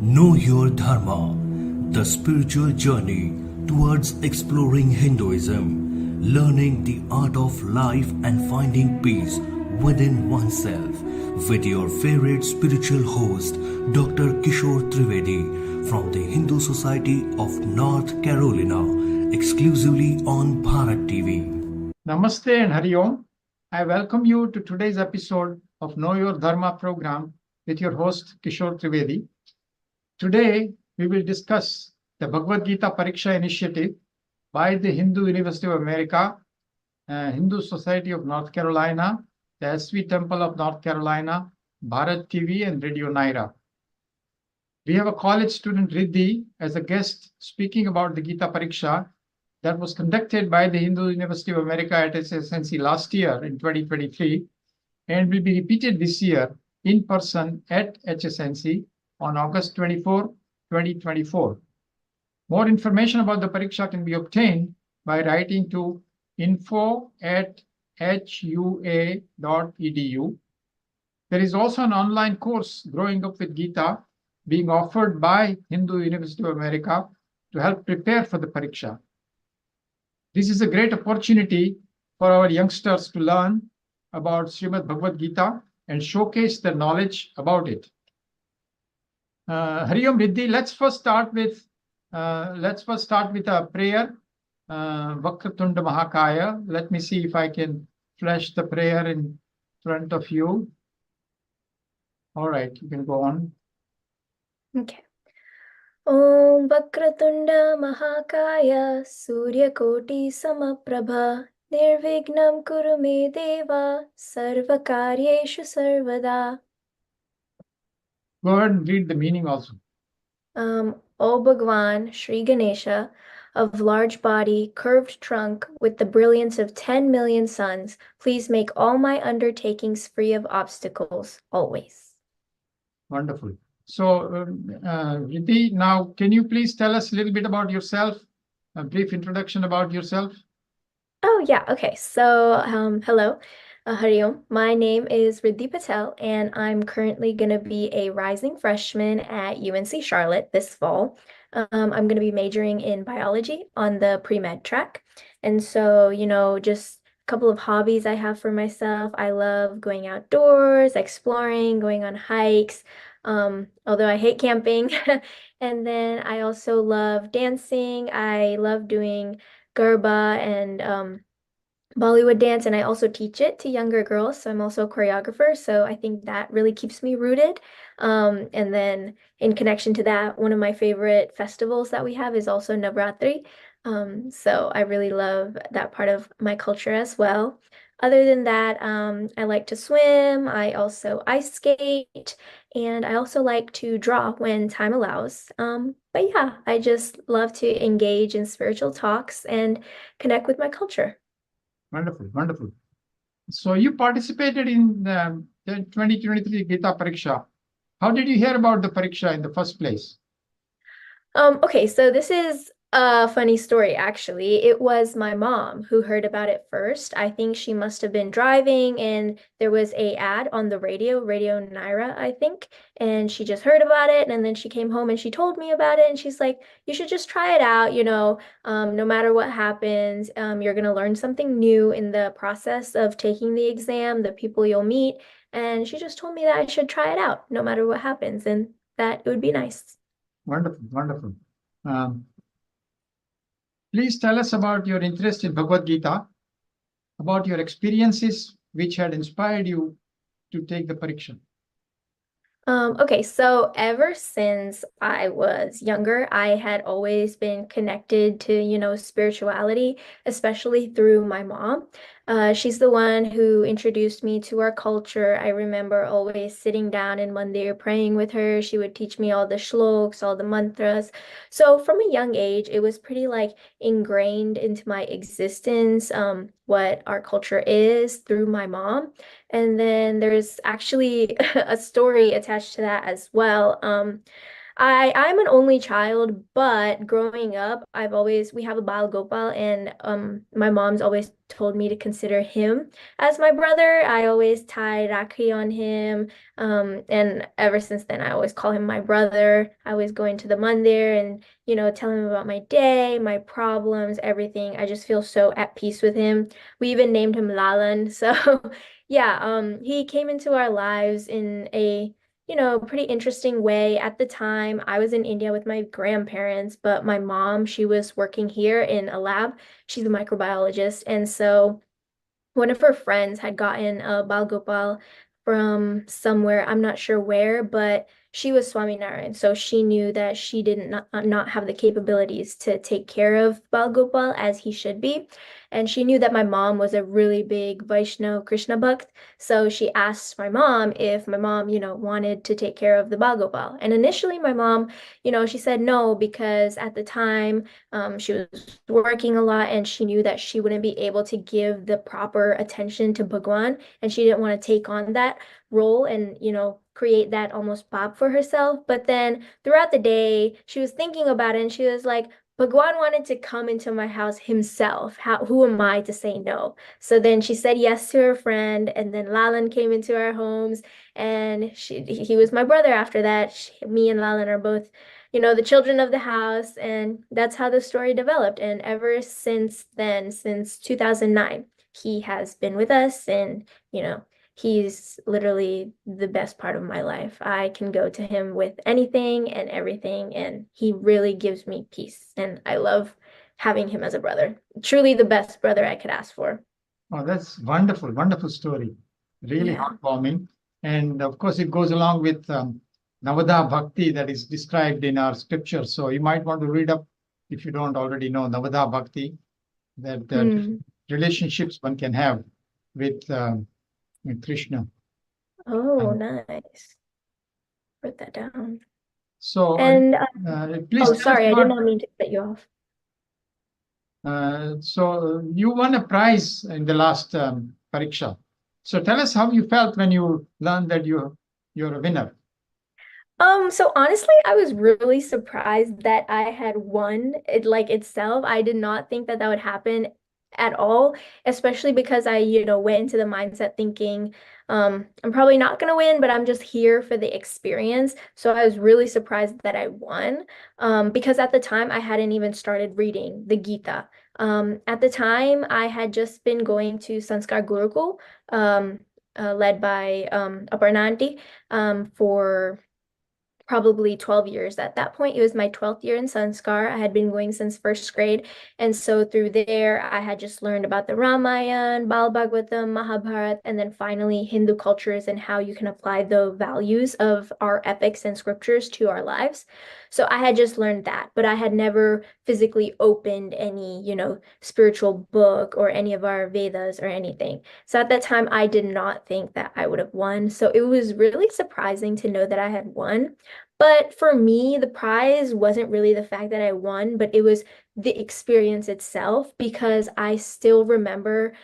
Know Your Dharma, the spiritual journey towards exploring Hinduism, learning the art of life and finding peace within oneself, with your favorite spiritual host, Dr. Kishor Trivedi from the Hindu Society of North Carolina, exclusively on Bharat TV. Namaste and Hari Om. I welcome you to today's episode of Know Your Dharma program with your host Kishor Trivedi. Today, we will discuss the Bhagavad Gita Pariksha initiative by the Hindu University of America, Hindu Society of North Carolina, the SV Temple of North Carolina, Bharat TV, and Radio Naira. We have a college student, Ridhi, as a guest speaking about the Gita Pariksha that was conducted by the Hindu University of America at HSNC last year in 2023 and will be repeated this year in person at HSNC on August 24, 2024. More information about the Pariksha can be obtained by writing to info@hua.edu. There is also an online course, Growing Up with Gita, being offered by Hindu University of America to help prepare for the Pariksha. This is a great opportunity for our youngsters to learn about Shrimad Bhagavad Gita and showcase their knowledge about it. Hari Om Ridhi, let's first start with a prayer. Vakratunda Mahakaya. Let me see if I can flash the prayer in front of you. All right, you can go on. Okay. Om Vakratunda Mahakaya Suryakoti Samaprabha Nirvignam Kuru Me Deva Sarvakaryeshu Sarvada. Go ahead and read the meaning also. O Bhagwan, Sri Ganesha, of large body, curved trunk, with the brilliance of 10 million suns, please make all my undertakings free of obstacles, always. Wonderful. So, Ridhi, now can you please tell us a little bit about yourself, a brief introduction about yourself? Oh, yeah. Okay. So, hello. Hari Om. My name is Ridthi Patel, and I'm currently going to be a rising freshman at UNC Charlotte this fall. I'm going to be majoring in biology on the pre-med track. And so, just a couple of hobbies I have for myself. I love going outdoors, exploring, going on hikes, although I hate camping. And then I also love dancing. I love doing Garba and Bollywood dance, and I also teach it to younger girls. So I'm also a choreographer. So I think that really keeps me rooted. And then in connection to that, one of my favorite festivals that we have is also Navratri. So I really love that part of my culture as well. Other than that, I like to swim. I also ice skate, and I also like to draw when time allows. But yeah, I just love to engage in spiritual talks and connect with my culture. Wonderful, wonderful. So you participated in the 2023 Gita Pariksha. How did you hear about the Pariksha in the first place? Okay, so this is a funny story, actually. It was my mom who heard about it first. I think she must have been driving and there was a ad on the radio, Radio Naira, I think, and she just heard about it, and then she came home and she told me about it, and she's like, you should just try it out, no matter what happens, you're going to learn something new in the process of taking the exam, the people you'll meet, and she just told me that I should try it out no matter what happens, and that it would be nice. Wonderful, wonderful. Please tell us about your interest in Bhagavad Gita, about your experiences which had inspired you to take the Pariksha. Okay, so ever since I was younger, I had always been connected to, spirituality, especially through my mom. She's the one who introduced me to our culture. I remember always sitting down in mandir praying with her. She would teach me all the shloks, all the mantras. So from a young age, it was pretty ingrained into my existence, what our culture is through my mom. And then there's actually a story attached to that as well. I'm an only child, but growing up, we have a Bal Gopal, and my mom's always told me to consider him as my brother. I always tie Rakhi on him, and ever since then, I always call him my brother. I always go into the mandir and tell him about my day, my problems, everything. I just feel so at peace with him. We even named him Lalan. So yeah, he came into our lives in a pretty interesting way. At the time, I was in India with my grandparents, but my mom, she was working here in a lab. She's a microbiologist. And so one of her friends had gotten a Bal Gopal from somewhere, I'm not sure where, but she was Swaminarayan. So she knew that she did not have the capabilities to take care of Bal Gopal as he should be. And she knew that my mom was a really big Vaishnav Krishna Bhakt. So she asked my mom if my mom, wanted to take care of the Bal Gopal. And initially my mom, she said no, because at the time, she was working a lot and she knew that she wouldn't be able to give the proper attention to Bhagwan, and she didn't want to take on that role and, create that almost pop for herself. But then throughout the day, she was thinking about it and she was like, Bhagwan wanted to come into my house himself. Who am I to say no? So then she said yes to her friend, and then Lalan came into our homes, and he was my brother after that. Me and Lalan are both the children of the house, and that's how the story developed. And ever since then, since 2009, he has been with us, and he's literally the best part of my life. I can go to him with anything and everything, and he really gives me peace. And I love having him as a brother. Truly the best brother I could ask for. Oh, that's wonderful, wonderful story. Really Yeah. heartwarming. And of course, it goes along with Navada Bhakti that is described in our scripture. So you might want to read up, if you don't already know, Navada Bhakti, that relationships one can have with Krishna. Oh, nice. Wrote that down. So And please. oh, sorry, I did not mean to cut you off. So you won a prize in the last Pariksha. So tell us how you felt when you learned that you're a winner. So honestly, I was really surprised that I had won it like itself. I did not think that would happen at all, especially because I, went into the mindset thinking, I'm probably not gonna win, but I'm just here for the experience. So I was really surprised that I won, because at the time I hadn't even started reading the Gita. At the time, I had just been going to Sanskar Gurukul, led by Aparna Aunty, for probably 12 years. At that point, it was my 12th year in Sanskar. I had been going since first grade. And so through there, I had just learned about the Ramayana, Bal Bhagavatam, Mahabharata, and then finally Hindu cultures and how you can apply the values of our epics and scriptures to our lives. So I had just learned that, but I had never physically opened any, spiritual book or any of our Vedas or anything. So at that time, I did not think that I would have won. So it was really surprising to know that I had won. But for me, the prize wasn't really the fact that I won, but it was the experience itself, because I still remember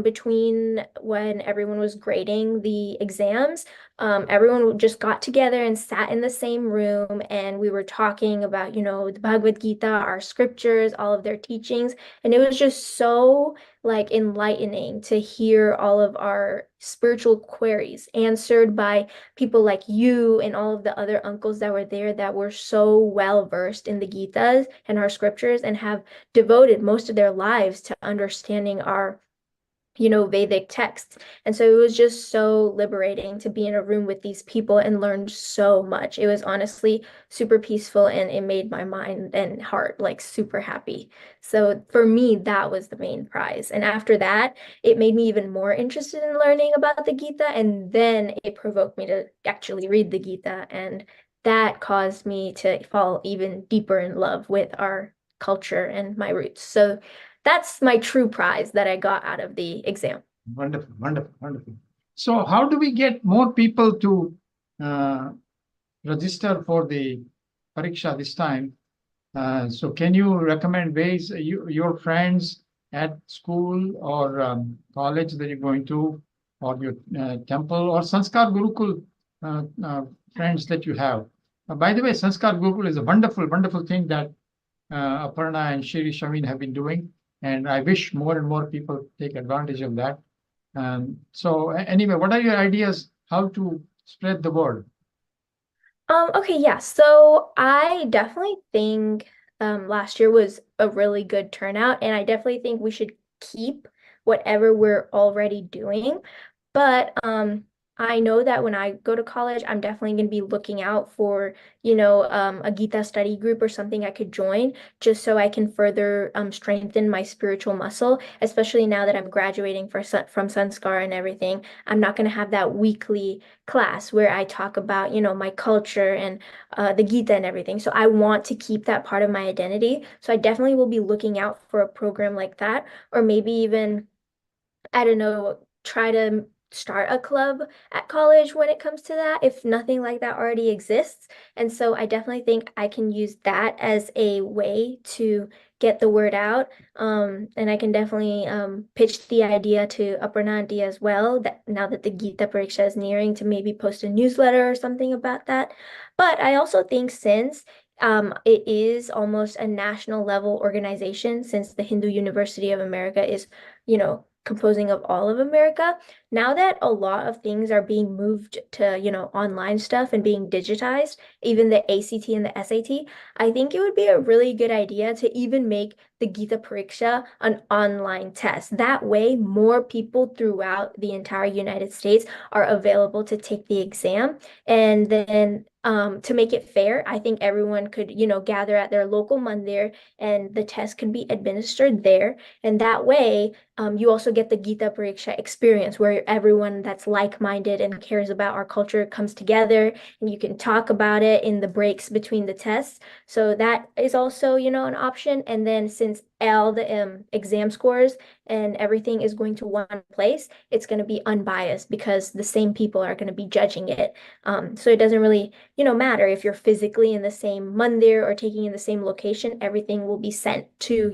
between when everyone was grading the exams, everyone just got together and sat in the same room, and we were talking about, the Bhagavad Gita, our scriptures, all of their teachings. And it was just so like enlightening to hear all of our spiritual queries answered by people like you and all of the other uncles that were there that were so well versed in the Gitas and our scriptures and have devoted most of their lives to understanding our Vedic texts. And so it was just so liberating to be in a room with these people and learn so much. It was honestly super peaceful, and it made my mind and heart like super happy. So for me, that was the main prize. And after that, it made me even more interested in learning about the Gita. And then it provoked me to actually read the Gita. And that caused me to fall even deeper in love with our culture and my roots. So that's my true prize that I got out of the exam. Wonderful, wonderful, wonderful. So how do we get more people to register for the Pariksha this time? So can you recommend ways, your friends at school or college that you're going to, or your temple or Sanskar Gurukul friends that you have? By the way, Sanskar Gurukul is a wonderful, wonderful thing that Aparna and Shri Shavin have been doing. And I wish more and more people take advantage of that. So anyway, what are your ideas how to spread the word? Okay, yeah. So I definitely think last year was a really good turnout, and I definitely think we should keep whatever we're already doing. But I know that when I go to college, I'm definitely going to be looking out for, a Gita study group or something I could join just so I can further strengthen my spiritual muscle, especially now that I'm graduating from Sanskar and everything. I'm not going to have that weekly class where I talk about, my culture and the Gita and everything. So I want to keep that part of my identity. So I definitely will be looking out for a program like that, or maybe even I don't know, try to start a club at college when it comes to that, if nothing like that already exists. And so I definitely think I can use that as a way to get the word out. And I can definitely pitch the idea to Aparna Aunty as well, that now that the Gita Pariksha is nearing, to maybe post a newsletter or something about that. But I also think since it is almost a national level organization, since the Hindu University of America is, composing of all of America. Now that a lot of things are being moved to, online stuff and being digitized, even the ACT and the SAT, I think it would be a really good idea to even make the Gita Pariksha an online test. That way, more people throughout the entire United States are available to take the exam. And then to make it fair, I think everyone could, gather at their local mandir and the test could be administered there. And that way, you also get the Gita Pariksha experience where everyone that's like-minded and cares about our culture comes together and you can talk about it in the breaks between the tests. So that is also, an option. And then since all the exam scores and everything is going to one place, it's going to be unbiased because the same people are going to be judging it. So it doesn't really, matter if you're physically in the same mandir or taking in the same location, everything will be sent to,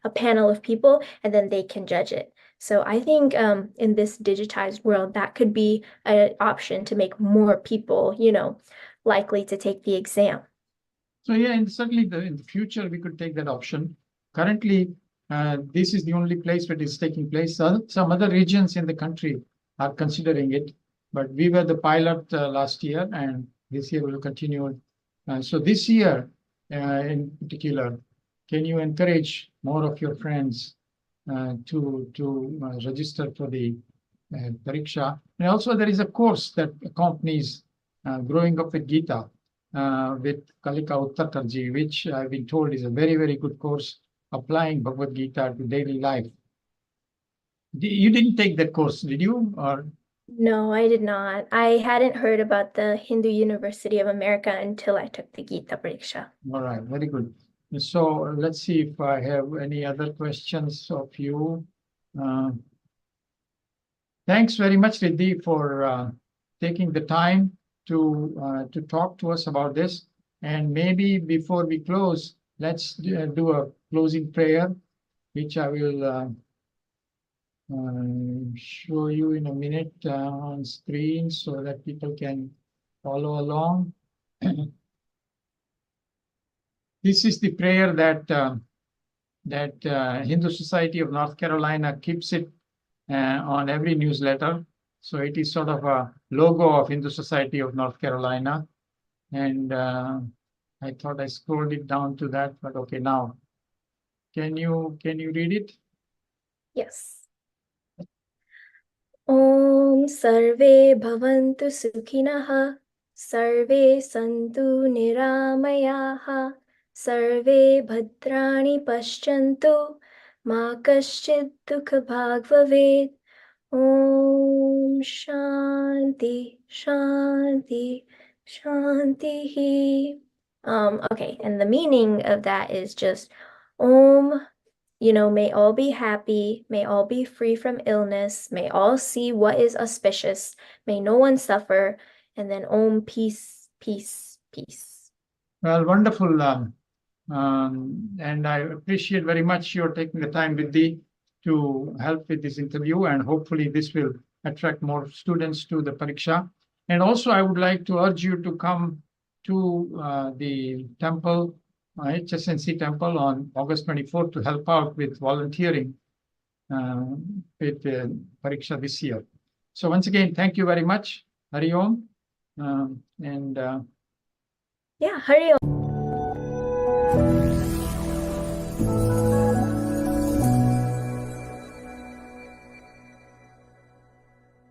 a panel of people and then they can judge it. So I think in this digitized world, that could be an option to make more people, likely to take the exam. So yeah, and certainly in the future, we could take that option. Currently, this is the only place where it is taking place. Some other regions in the country are considering it, but we were the pilot last year, and this year will continue. So this year, in particular, can you encourage more of your friends to register for the Pariksha? And also, there is a course that accompanies Growing Up with Gita with Kalika Uttarkarji, which I've been told is a very, very good course applying Bhagavad Gita to daily life. You didn't take that course, did you? Or No, I did not. I hadn't heard about the Hindu University of America until I took the Gita Pariksha. all right, very good. So let's see if I have any other questions of you. Thanks very much, Ridhi, for taking the time to talk to us about this. And maybe before we close, let's do a closing prayer, which I will show you in a minute on screen so that people can follow along. This is the prayer that Hindu Society of North Carolina keeps it on every newsletter. So it is sort of a logo of Hindu Society of North Carolina. And I thought I scrolled it down to that, but okay, now can you read it? Yes. Om Sarve Bhavantu Sukhinah Sarve Santu Niramayaha Sarve Bhadrani Paschantu Ma Kaschid Dukha Bhag Bhavet Om Shanti Shanti Shanti. Okay, and the meaning of that is just Om, may all be happy, may all be free from illness, may all see what is auspicious, may no one suffer, and then Om, peace, peace, peace. Well, wonderful. And I appreciate very much your taking the time, Ridhi, to help with this interview. And hopefully this will attract more students to the Pariksha. And also, I would like to urge you to come to the temple, HSNC temple on August 24th to help out with volunteering with Pariksha this year. So once again, thank you very much. Hari Om. Yeah, Hari Om.